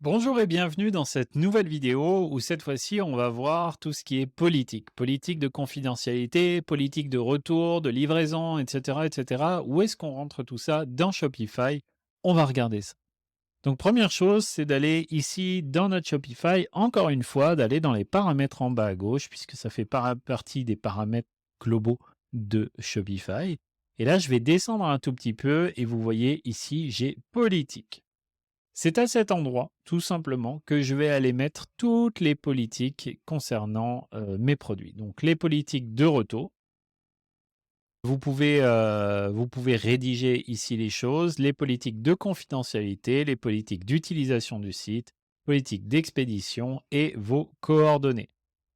Bonjour et bienvenue dans cette nouvelle vidéo où cette fois-ci on va voir tout ce qui est politique, politique de confidentialité, politique de retour, de livraison, etc., etc. Où est-ce qu'on rentre tout ça dans Shopify? On va regarder ça. Donc première chose, c'est d'aller ici dans notre Shopify, encore une fois, d'aller dans les paramètres en bas à gauche puisque ça fait partie des paramètres globaux de Shopify. Et là, je vais descendre un tout petit peu et vous voyez ici, j'ai politique. C'est à cet endroit, tout simplement, que je vais aller mettre toutes les politiques concernant mes produits. Donc les politiques de retour. Vous pouvez rédiger ici les choses, les politiques de confidentialité, les politiques d'utilisation du site, politiques d'expédition et vos coordonnées.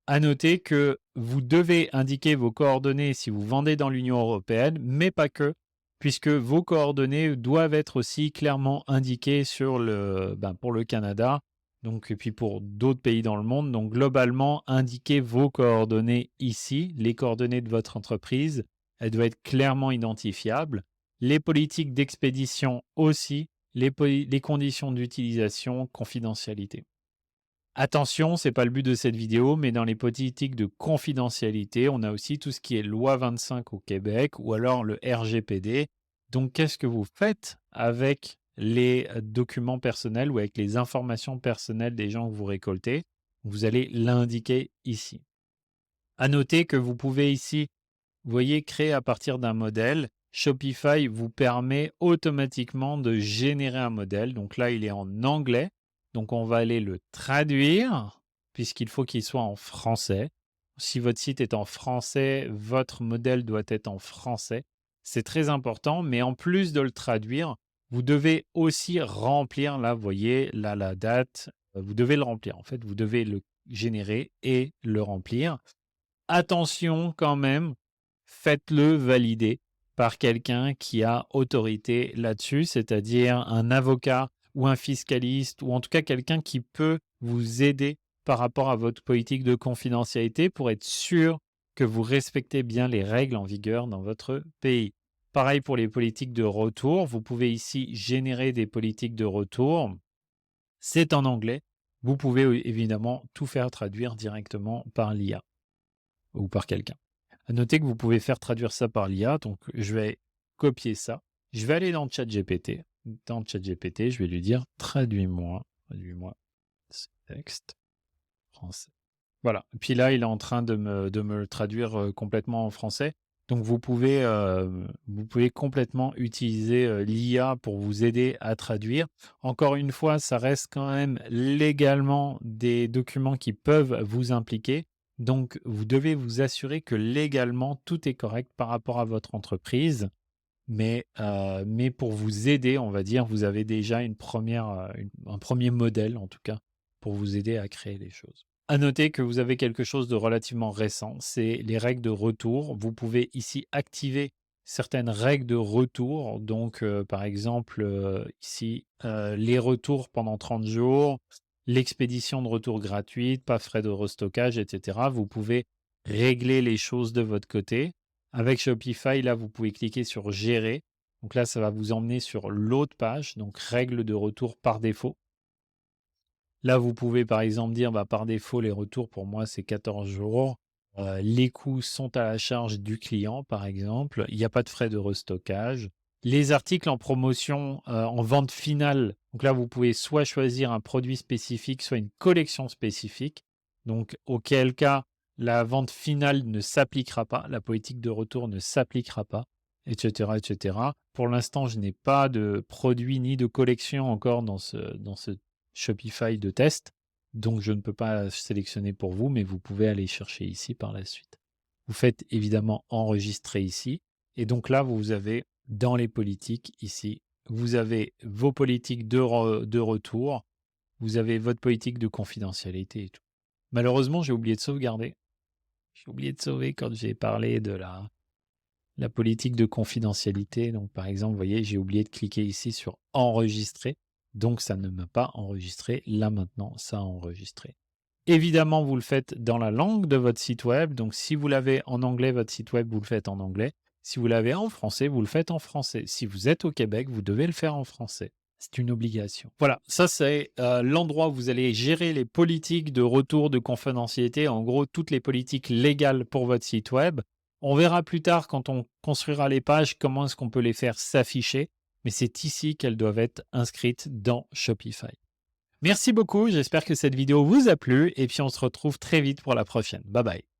À noter que vous devez indiquer vos coordonnées si vous vendez dans l'Union européenne, mais pas que, puisque vos coordonnées doivent être aussi clairement indiquées pour le Canada, donc, et puis pour d'autres pays dans le monde. Donc globalement, indiquez vos coordonnées ici, les coordonnées de votre entreprise, elles doivent être clairement identifiables. Les politiques d'expédition aussi, les conditions d'utilisation, confidentialité. Attention, ce n'est pas le but de cette vidéo, mais dans les politiques de confidentialité, on a aussi tout ce qui est loi 25 au Québec ou alors le RGPD. Donc, qu'est-ce que vous faites avec les documents personnels ou avec les informations personnelles des gens que vous récoltez? Vous allez l'indiquer ici. À noter que vous pouvez ici, vous voyez, créer à partir d'un modèle. Shopify vous permet automatiquement de générer un modèle. Donc là, il est en anglais. Donc on va aller le traduire puisqu'il faut qu'il soit en français. Si votre site est en français, votre modèle doit être en français. C'est très important, mais en plus de le traduire, vous devez aussi remplir, là, vous voyez, là, la date, vous devez le remplir. En fait, vous devez le générer et le remplir. Attention quand même, faites-le valider par quelqu'un qui a autorité là-dessus, c'est-à-dire un avocat ou un fiscaliste, ou en tout cas quelqu'un qui peut vous aider par rapport à votre politique de confidentialité pour être sûr que vous respectez bien les règles en vigueur dans votre pays. Pareil pour les politiques de retour, vous pouvez ici générer des politiques de retour. C'est en anglais. Vous pouvez évidemment tout faire traduire directement par l'IA ou par quelqu'un. À noter que vous pouvez faire traduire ça par l'IA, donc je vais copier ça. Je vais aller dans ChatGPT. Dans ChatGPT, je vais lui dire traduis-moi ce texte français. Voilà. Puis là, il est en train de me le traduire complètement en français. Donc vous pouvez complètement utiliser l'IA pour vous aider à traduire. Encore une fois, ça reste quand même légalement des documents qui peuvent vous impliquer. Donc vous devez vous assurer que légalement tout est correct par rapport à votre entreprise. Mais pour vous aider, on va dire, vous avez déjà un premier modèle en tout cas pour vous aider à créer les choses. À noter que vous avez quelque chose de relativement récent, c'est les règles de retour. Vous pouvez ici activer certaines règles de retour. Donc, par exemple, ici, les retours pendant 30 jours, l'expédition de retour gratuite, pas frais de restockage, etc. Vous pouvez régler les choses de votre côté. Avec Shopify, là, vous pouvez cliquer sur Gérer. Donc là, ça va vous emmener sur l'autre page, donc règles de retour par défaut. Là, vous pouvez par exemple dire, par défaut, les retours pour moi, c'est 14 jours. Les coûts sont à la charge du client, par exemple. Il n'y a pas de frais de restockage. Les articles en promotion, en vente finale. Donc là, vous pouvez soit choisir un produit spécifique, soit une collection spécifique. Donc, auquel cas, la vente finale ne s'appliquera pas, la politique de retour ne s'appliquera pas, etc., etc. Pour l'instant, je n'ai pas de produit ni de collection encore dans ce Shopify de test, donc je ne peux pas sélectionner pour vous, mais vous pouvez aller chercher ici par la suite. Vous faites évidemment enregistrer ici, et donc là, vous avez dans les politiques ici, vous avez vos politiques de retour, vous avez votre politique de confidentialité et tout. Malheureusement, j'ai oublié de sauvegarder. J'ai oublié de sauver quand j'ai parlé de la politique de confidentialité. Donc, par exemple, vous voyez, j'ai oublié de cliquer ici sur enregistrer. Donc, ça ne m'a pas enregistré. Là, maintenant, ça a enregistré. Évidemment, vous le faites dans la langue de votre site web. Donc, si vous l'avez en anglais, votre site web, vous le faites en anglais. Si vous l'avez en français, vous le faites en français. Si vous êtes au Québec, vous devez le faire en français. C'est une obligation. Voilà, ça c'est l'endroit où vous allez gérer les politiques de retour de confidentialité, en gros toutes les politiques légales pour votre site web. On verra plus tard quand on construira les pages comment est-ce qu'on peut les faire s'afficher, mais c'est ici qu'elles doivent être inscrites dans Shopify. Merci beaucoup, j'espère que cette vidéo vous a plu et puis on se retrouve très vite pour la prochaine. Bye bye.